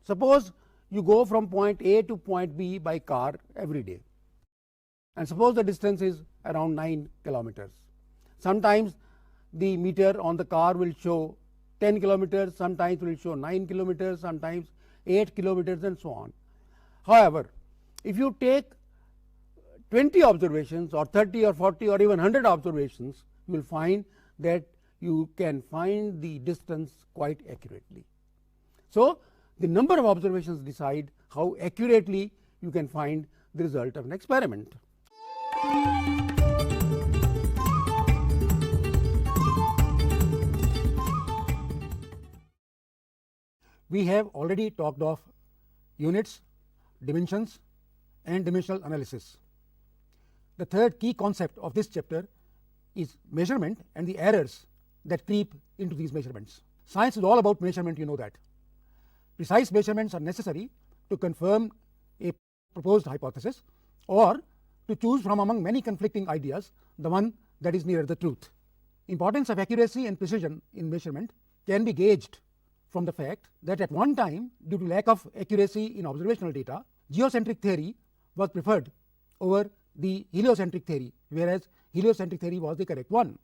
Suppose you go from point A to point B by car every day, and suppose the distance is around 9 kilometers. Sometimes the meter on the car will show 10 kilometers, sometimes will show 9 kilometers, sometimes 8 kilometers, and so on. However, if you take 20 observations or 30 or 40 or even 100 observations, you will find that you can find the distance quite accurately. So, the number of observations decide how accurately you can find the result of an experiment. We have already talked of units, dimensions, and dimensional analysis. The third key concept of this chapter is measurement and the errors that creep into these measurements. Science is all about measurement, you know that. Precise measurements are necessary to confirm a proposed hypothesis or to choose from among many conflicting ideas the one that is nearer the truth. Importance of accuracy and precision in measurement can be gauged from the fact that at one time, due to lack of accuracy in observational data, geocentric theory was preferred over the heliocentric theory, whereas heliocentric theory was the correct one.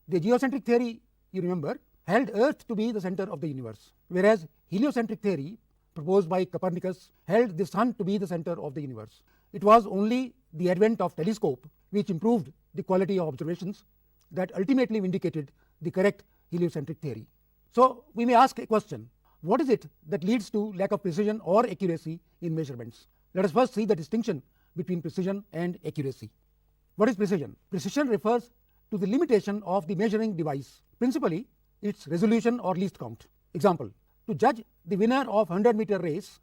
The geocentric theory, you remember, held Earth to be the center of the universe, whereas heliocentric theory proposed by Copernicus held the sun to be the center of the universe. It was only the advent of telescope which improved the quality of observations that ultimately vindicated the correct heliocentric theory. So, we may ask a question: what is it that leads to lack of precision or accuracy in measurements? Let us first see the distinction between precision and accuracy. What is precision? Precision refers to the limitation of the measuring device, principally its resolution or least count. Example: to judge the winner of 100-meter race,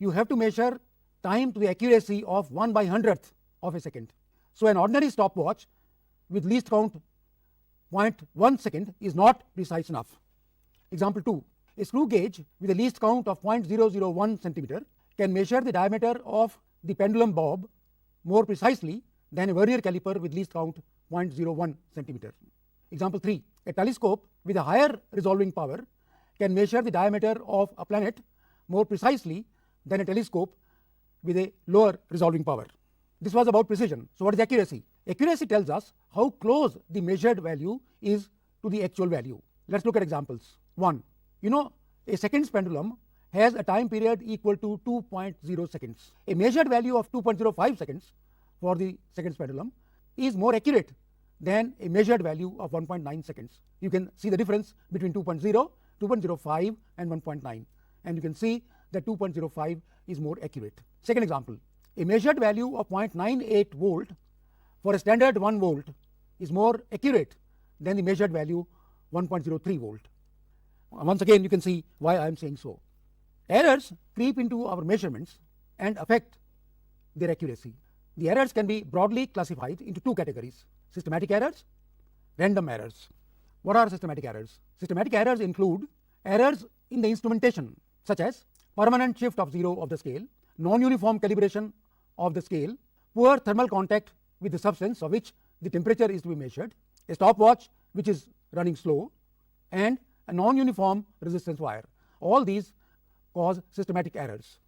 you have to measure time to the accuracy of 1/100th of a second. So, an ordinary stopwatch with least count 0.1 second is not precise enough. Example 2: a screw gauge with a least count of 0.001 centimeter can measure the diameter of the pendulum bob more precisely than a vernier caliper with least count 0.01 centimeter. Example 3: a telescope with a higher resolving power can measure the diameter of a planet more precisely than a telescope with a lower resolving power. This was about precision. So, what is accuracy? Accuracy tells us how close the measured value is to the actual value. Let us look at examples. 1. You know, a second's pendulum has a time period equal to 2.0 seconds. A measured value of 2.05 seconds for the second's pendulum is more accurate than a measured value of 1.9 seconds. You can see the difference between 2.0, 2.05 and 1.9, and you can see that 2.05 is more accurate. Second example: a measured value of 0.98 volt for a standard 1 volt is more accurate than the measured value 1.03 volt. Once again, you can see why I am saying so. Errors creep into our measurements and affect their accuracy. The errors can be broadly classified into two categories: systematic errors, random errors. What are systematic errors? Systematic errors include errors in the instrumentation, such as permanent shift of zero of the scale, non-uniform calibration of the scale, poor thermal contact with the substance of which the temperature is to be measured, a stopwatch which is running slow, and a non-uniform resistance wire. All these cause systematic errors.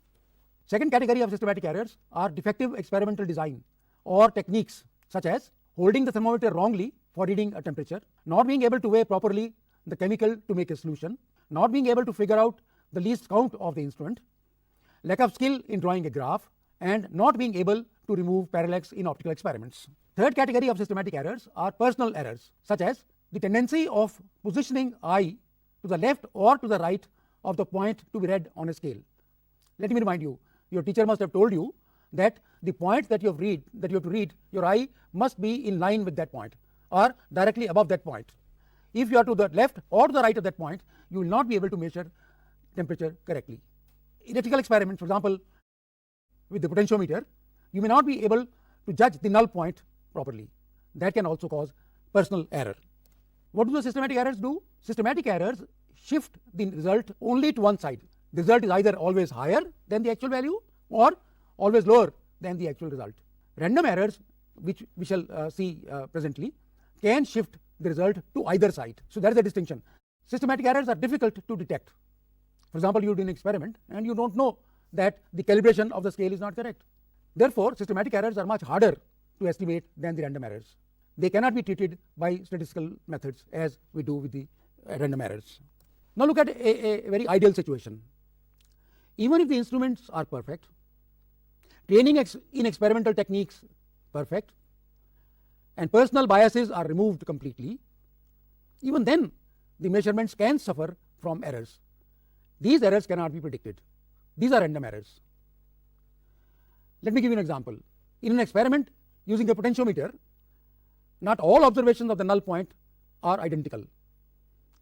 Second category of systematic errors are defective experimental design or techniques, such as holding the thermometer wrongly for reading a temperature, not being able to weigh properly the chemical to make a solution, not being able to figure out the least count of the instrument, lack of skill in drawing a graph, and not being able to remove parallax in optical experiments. Third category of systematic errors are personal errors, such as the tendency of positioning eye to the left or to the right of the point to be read on a scale. Let me remind you, your teacher must have told you that the point that you have to read, your eye must be in line with that point or directly above that point. If you are to the left or to the right of that point, you will not be able to measure temperature correctly. In electrical experiments, for example, with the potentiometer, you may not be able to judge the null point properly. That can also cause personal error. What do the systematic errors do? Systematic errors shift the result only to one side. The result is either always higher than the actual value or always lower than the actual result. Random errors, which we shall see presently, can shift the result to either side. So, that is the distinction. Systematic errors are difficult to detect. For example, you do an experiment and you don't know that the calibration of the scale is not correct. Therefore, systematic errors are much harder to estimate than the random errors. They cannot be treated by statistical methods as we do with the random errors. Now look at a very ideal situation. Even if the instruments are perfect, training in experimental techniques perfect, and personal biases are removed completely, even then the measurements can suffer from errors. These errors cannot be predicted. These are random errors. Let me give you an example. In an experiment using a potentiometer, not all observations of the null point are identical.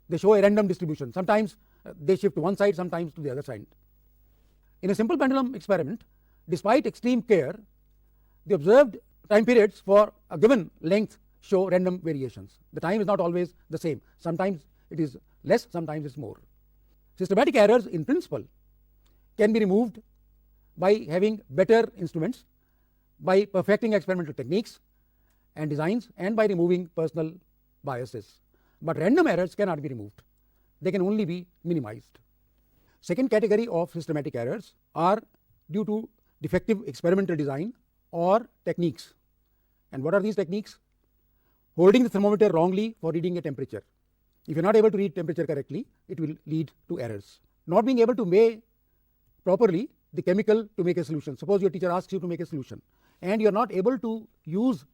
They show a random distribution. Sometimes they shift to one side, sometimes to the other side. In a simple pendulum experiment, despite extreme care, the observed time periods for a given length show random variations. The time is not always the same. Sometimes it is less, sometimes it is more. Systematic errors in principle can be removed by having better instruments, by perfecting experimental techniques and designs, and by removing personal biases. But random errors cannot be removed. They can only be minimized. Second category of systematic errors are due to defective experimental design or techniques. And what are these techniques? Holding the thermometer wrongly for reading a temperature. If you are not able to read temperature correctly, it will lead to errors. Not being able to weigh properly the chemical to make a solution. Suppose your teacher asks you to make a solution and you are not able to use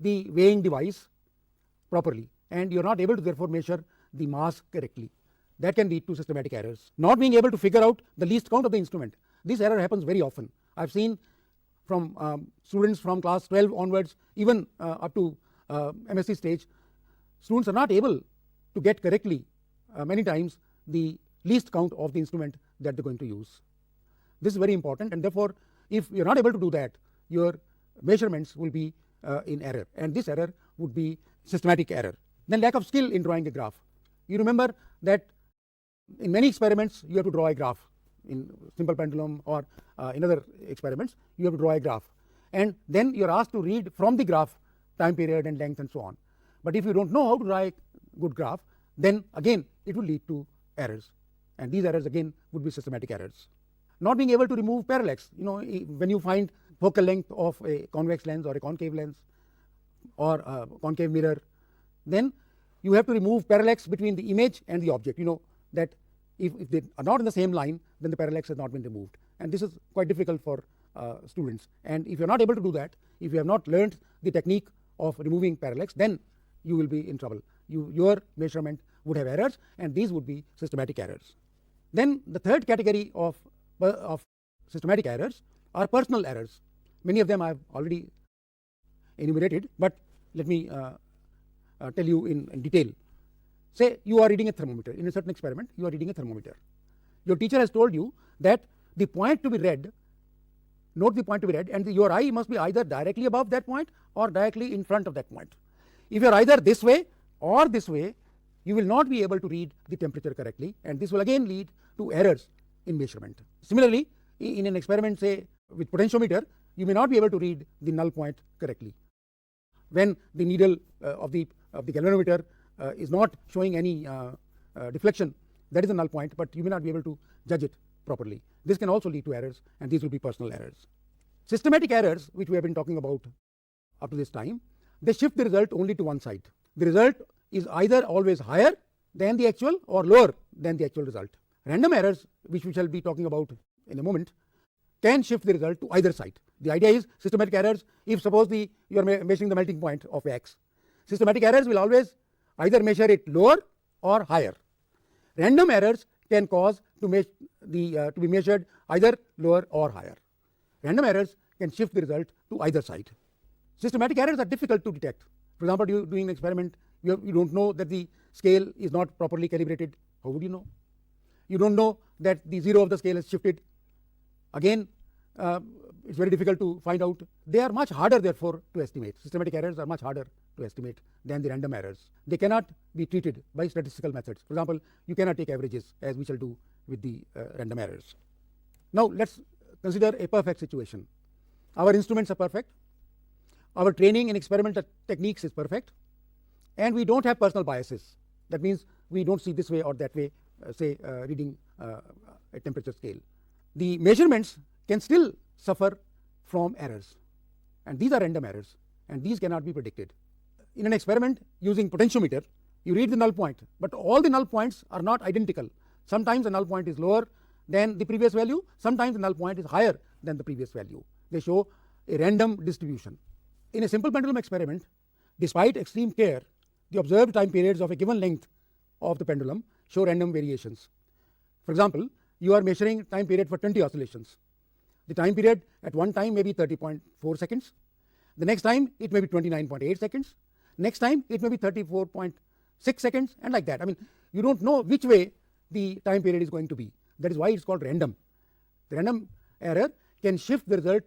the weighing device properly, and you are not able to therefore measure the mass correctly. That can lead to systematic errors. Not being able to figure out the least count of the instrument. This error happens very often. I have seen from students from class 12 onwards, even up to MSc stage, students are not able to get correctly many times the least count of the instrument that they are going to use. This is very important, and therefore if you are not able to do that, your measurements will be in error, and this error would be systematic error. Then lack of skill in drawing a graph. You remember that in many experiments you have to draw a graph. In simple pendulum or in other experiments you have to draw a graph, and then you are asked to read from the graph time period and length and so on. But if you don't know how to draw a good graph, then again it will lead to errors, and these errors again would be systematic errors. Not being able to remove parallax. When you find focal length of a convex lens or a concave lens or a concave mirror, then you have to remove parallax between the image and the object. You know that if they are not in the same line, then the parallax has not been removed, and this is quite difficult for students. And if you are not able to do that, if you have not learned the technique of removing parallax, then you will be in trouble. Your measurement would have errors, and these would be systematic errors. Then the third category of systematic errors are personal errors. Many of them I have already enumerated, but let me tell you in detail. Say you are reading a thermometer. In a certain experiment you are reading a thermometer. Your teacher has told you that the point to be read, note the point to be read, and your eye must be either directly above that point or directly in front of that point. If you are either this way or this way, you will not be able to read the temperature correctly, and this will again lead to errors in measurement. Similarly, in an experiment say with potentiometer, you may not be able to read the null point correctly. When the needle of the galvanometer is not showing any deflection, that is a null point, but you may not be able to judge it properly. This can also lead to errors, and these will be personal errors. Systematic errors, which we have been talking about up to this time, they shift the result only to one side. The result is either always higher than the actual or lower than the actual result. Random errors, which we shall be talking about in a moment, can shift the result to either side. The idea is systematic errors, if suppose you are measuring the melting point of X, systematic errors will always either measure it lower or higher. Random errors can cause to be measured either lower or higher. Random errors can shift the result to either side. Systematic errors are difficult to detect. For example, you are doing an experiment, you don't know that the scale is not properly calibrated. How would you know? You don't know that the zero of the scale has shifted. Again, it's very difficult to find out. They are much harder therefore to estimate. Systematic errors are much harder to estimate than the random errors. They cannot be treated by statistical methods. For example, you cannot take averages, as we shall do with the random errors. Now let's consider a perfect situation. Our instruments are perfect, our training in experimental techniques is perfect, and we don't have personal biases. That means we don't see this way or that way, say reading a a temperature scale. The measurements can still suffer from errors, and these are random errors, and these cannot be predicted. In an experiment using potentiometer, you read the null point, but all the null points are not identical. Sometimes the null point is lower than the previous value, sometimes the null point is higher than the previous value. They show a random distribution. In a simple pendulum experiment, despite extreme care, the observed time periods of a given length of the pendulum show random variations. For example, you are measuring time period for 20 oscillations. The time period at one time may be 30.4 seconds. The next time it may be 29.8 seconds. Next time it may be 34.6 seconds, and like that. I mean, you don't know which way the time period is going to be. That is why it's called random. The random error can shift the result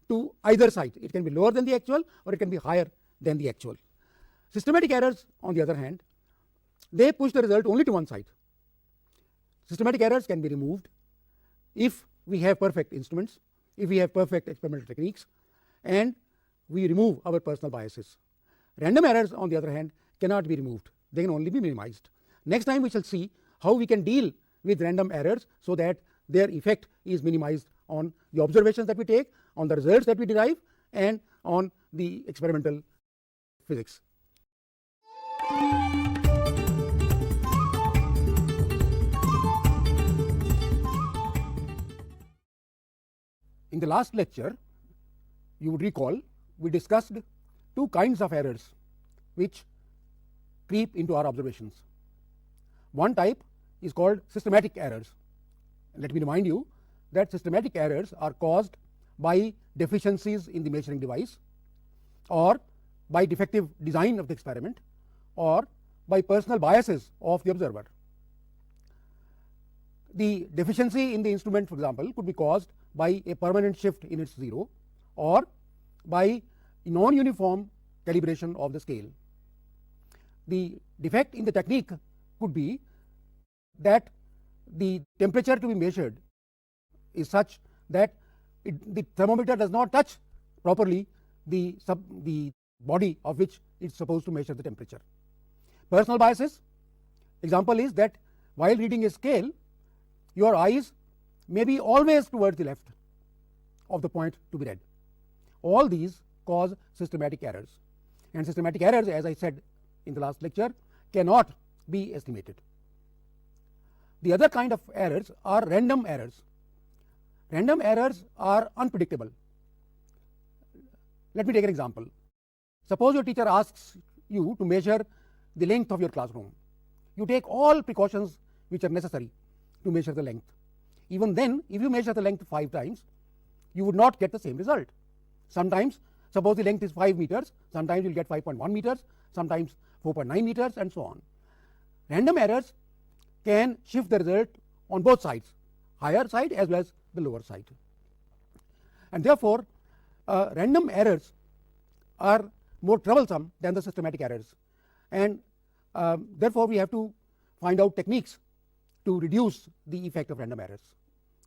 to either side. It can be lower than the actual, or it can be higher than the actual. Systematic errors, on the other hand, they push the result only to one side. Systematic errors can be removed if we have perfect instruments, if we have perfect experimental techniques, and we remove our personal biases. Random errors, on the other hand, cannot be removed. They can only be minimized. Next time we shall see how we can deal with random errors so that their effect is minimized on the observations that we take, on the results that we derive, and on the experimental physics. In the last lecture, you would recall, we discussed two kinds of errors which creep into our observations. One type is called systematic errors. Let me remind you that systematic errors are caused by deficiencies in the measuring device, or by defective design of the experiment, or by personal biases of the observer. The deficiency in the instrument, for example, could be caused by a permanent shift in its zero, or by non-uniform calibration of the scale. The defect in the technique could be that the temperature to be measured is such that the thermometer does not touch properly the body of which it is supposed to measure the temperature. Personal biases, example is that while reading a scale, your eyes may be always towards the left of the point to be read. All these cause systematic errors, and systematic errors, as I said in the last lecture, cannot be estimated. The other kind of errors are random errors. Random errors are unpredictable. Let me take an example. Suppose your teacher asks you to measure the length of your classroom. You take all precautions which are necessary to measure the length. Even then, if you measure the length 5 times, you would not get the same result. Sometimes, suppose the length is 5 meters, sometimes you will get 5.1 meters, sometimes 4.9 meters, and so on. Random errors can shift the result on both sides, higher side as well as the lower side. And therefore, random errors are more troublesome than the systematic errors, and therefore we have to find out techniques to reduce the effect of random errors.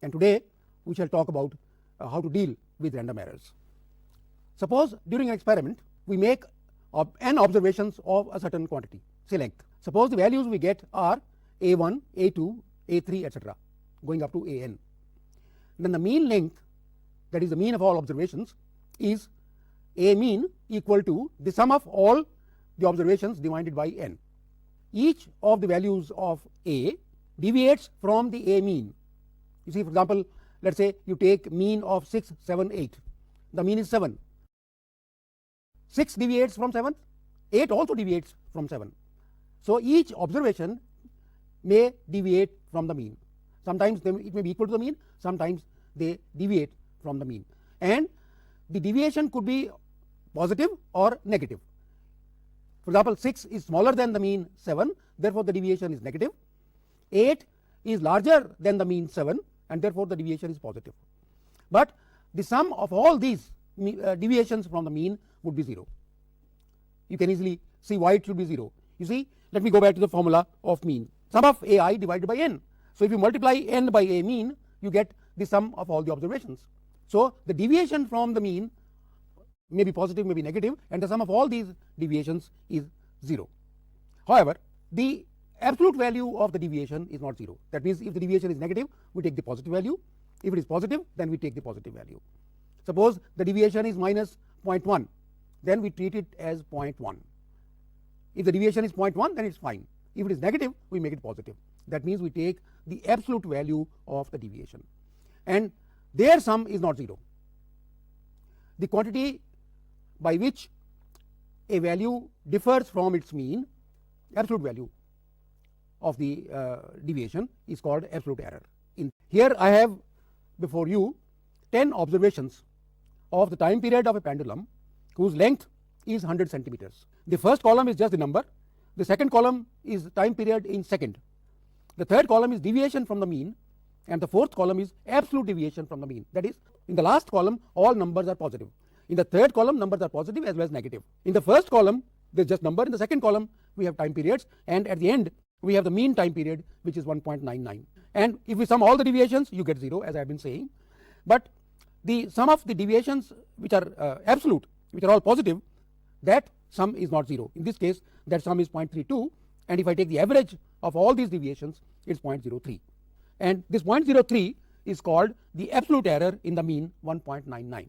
And today we shall talk about how to deal with random errors. Suppose during an experiment we make n observations of a certain quantity, say length. Suppose the values we get are a1, a2, a3, etc., going up to an. Then the mean length, that is the mean of all observations, is a mean equal to the sum of all the observations divided by n. Each of the values of a deviates from the a mean. You see, for example, let us say you take mean of 6, 7, 8. The mean is 7. 6 deviates from 7, 8 also deviates from 7. So each observation may deviate from the mean. Sometimes it may be equal to the mean, sometimes they deviate from the mean. And the deviation could be positive or negative. For example, 6 is smaller than the mean 7, therefore the deviation is negative. 8 is larger than the mean 7, and therefore the deviation is positive. But the sum of all these deviations from the mean would be 0. You can easily see why it should be 0. You see, let me go back to the formula of mean. Sum of ai divided by n. So if you multiply n by a mean, you get the sum of all the observations. So the deviation from the mean may be positive, may be negative, and the sum of all these deviations is 0. However, the absolute value of the deviation is not 0. That means if the deviation is negative, we take the positive value. If it is positive, then we take the positive value. Suppose the deviation is minus 0.1, then we treat it as 0.1. If the deviation is 0.1, then it's fine. If it is negative, we make it positive. That means we take the absolute value of the deviation, and their sum is not 0. The quantity by which a value differs from its mean, absolute value of the deviation, is called absolute error. Here I have before you 10 observations of the time period of a pendulum whose length is 100 centimeters. The first column is just the number, the second column is time period in second, the third column is deviation from the mean, and the fourth column is absolute deviation from the mean. That is, in the last column all numbers are positive, in the third column numbers are positive as well as negative. In the first column there is just number, in the second column we have time periods, and at the end we have the mean time period, which is 1.99. And if we sum all the deviations, you get 0, as I have been saying. But the sum of the deviations which are absolute, which are all positive, that sum is not 0. In this case, that sum is 0.32, and if I take the average of all these deviations, it's 0.03. And this 0.03 is called the absolute error in the mean, 1.99.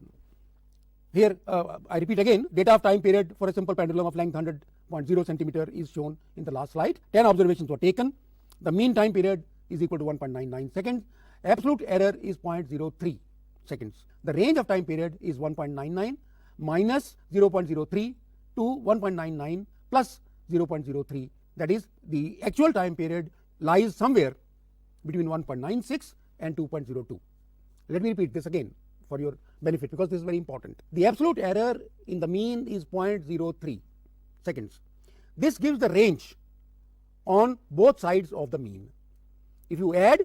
Here I repeat again, data of time period for a simple pendulum of length 100.0 centimeter is shown in the last slide. 10 observations were taken. The mean time period is equal to 1.99 seconds. Absolute error is 0.03 seconds. The range of time period is 1.99 minus 0.03 to 1.99 plus 0.03. That is, the actual time period lies somewhere between 1.96 and 2.02. Let me repeat this again for your benefit, because this is very important. The absolute error in the mean is 0.03 seconds. This gives the range on both sides of the mean. If you add,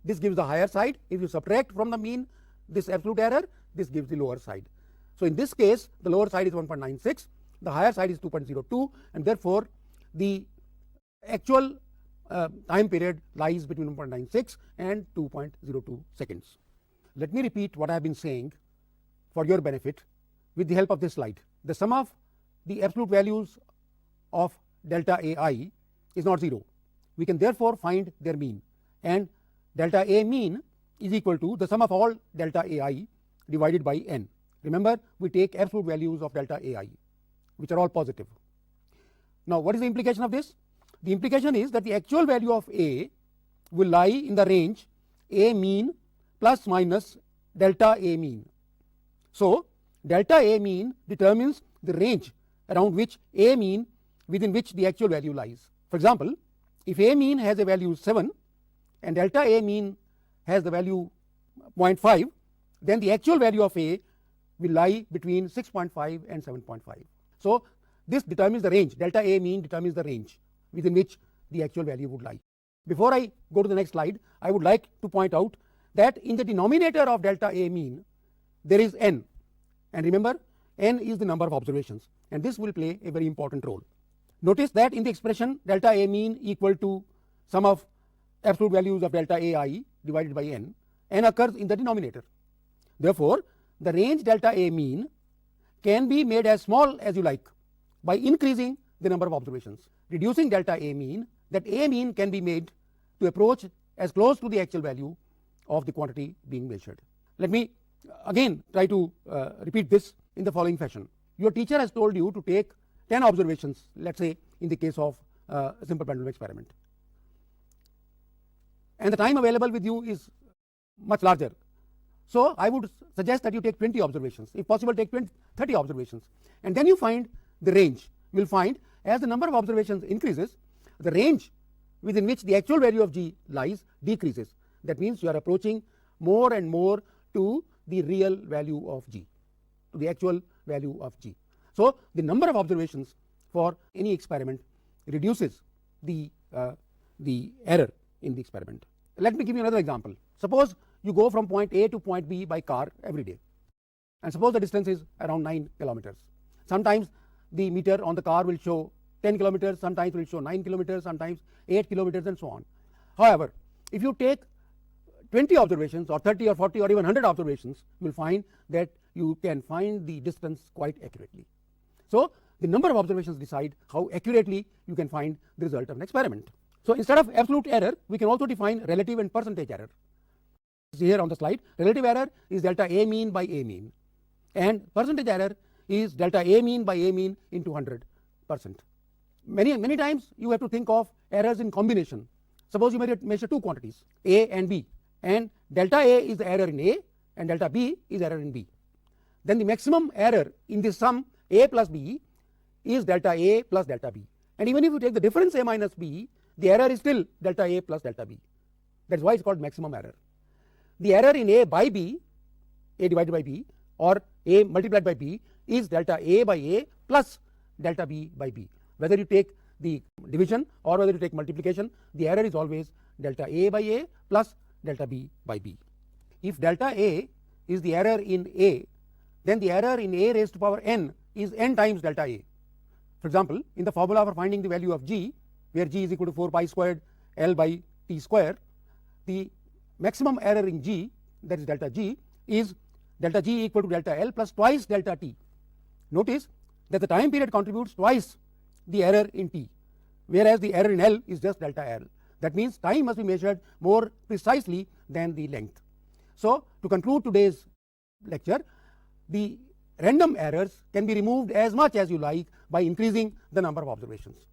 this gives the higher side. If you subtract from the mean this absolute error, this gives the lower side. So in this case, the lower side is 1.96, the higher side is 2.02, and therefore the actual time period lies between 1.96 and 2.02 seconds. Let me repeat what I have been saying for your benefit with the help of this slide. The sum of the absolute values of delta AI is not 0. We can therefore find their mean, and delta A mean is equal to the sum of all delta AI divided by n. Remember, we take absolute values of delta AI, which are all positive. Now, what is the implication of this? The implication is that the actual value of A will lie in the range A mean plus minus delta A mean. So, delta A mean determines the range around which A mean within which the actual value lies. For example, if A mean has a value 7 and delta A mean has the value 0.5, then the actual value of A will lie between 6.5 and 7.5. So, this determines the range. Delta A mean determines the range within which the actual value would lie. Before I go to the next slide, I would like to point out that in the denominator of delta A mean there is n, and remember, n is the number of observations, and this will play a very important role. Notice that in the expression delta A mean equal to sum of absolute values of delta AI divided by n occurs in the denominator. Therefore, the range delta A mean can be made as small as you like by increasing the number of observations. Reducing delta A mean, that A mean can be made to approach as close to the actual value of the quantity being measured. Let me again try to repeat this in the following fashion. Your teacher has told you to take 10 observations, let us say in the case of a simple pendulum experiment, and the time available with you is much larger. So, I would suggest that you take 20 observations, if possible take 30 observations, and then you find the range. You will find as the number of observations increases, the range within which the actual value of G lies decreases. That means you are approaching more and more to the real value of G, to the actual value of G. So, the number of observations for any experiment reduces the error in the experiment. Let me give you another example. Suppose you go from point A to point B by car every day, and suppose the distance is around 9 kilometers. Sometimes the meter on the car will show 10 kilometers, sometimes will show 9 kilometers, sometimes 8 kilometers, and so on. However, if you take 20 observations or 30 or 40 or even 100 observations, you will find that you can find the distance quite accurately. So, the number of observations decide how accurately you can find the result of an experiment. So, instead of absolute error, we can also define relative and percentage error. See here on the slide, relative error is delta A mean by A mean, and percentage error is delta A mean by A mean into 100%. Many times you have to think of errors in combination. Suppose you measure two quantities, A and B, and delta A is the error in A and delta B is error in B. Then the maximum error in this sum A plus B is delta A plus delta B, and even if you take the difference A minus B, the error is still delta A plus delta B. That is why it is called maximum error. The error in A by B, A divided by B, or A multiplied by B, is delta A by A plus delta B by B. Whether you take the division or whether you take multiplication, the error is always delta A by A plus delta B by B. If delta A is the error in A, then the error in A raised to power n is n times delta A. For example, in the formula for finding the value of G, where G is equal to 4 pi squared L by T square, the maximum error in G, that is delta G, is delta G equal to delta L plus twice delta T. Notice that the time period contributes twice the error in T, whereas the error in L is just delta L. That means time must be measured more precisely than the length. So, to conclude today's lecture, the random errors can be removed as much as you like by increasing the number of observations.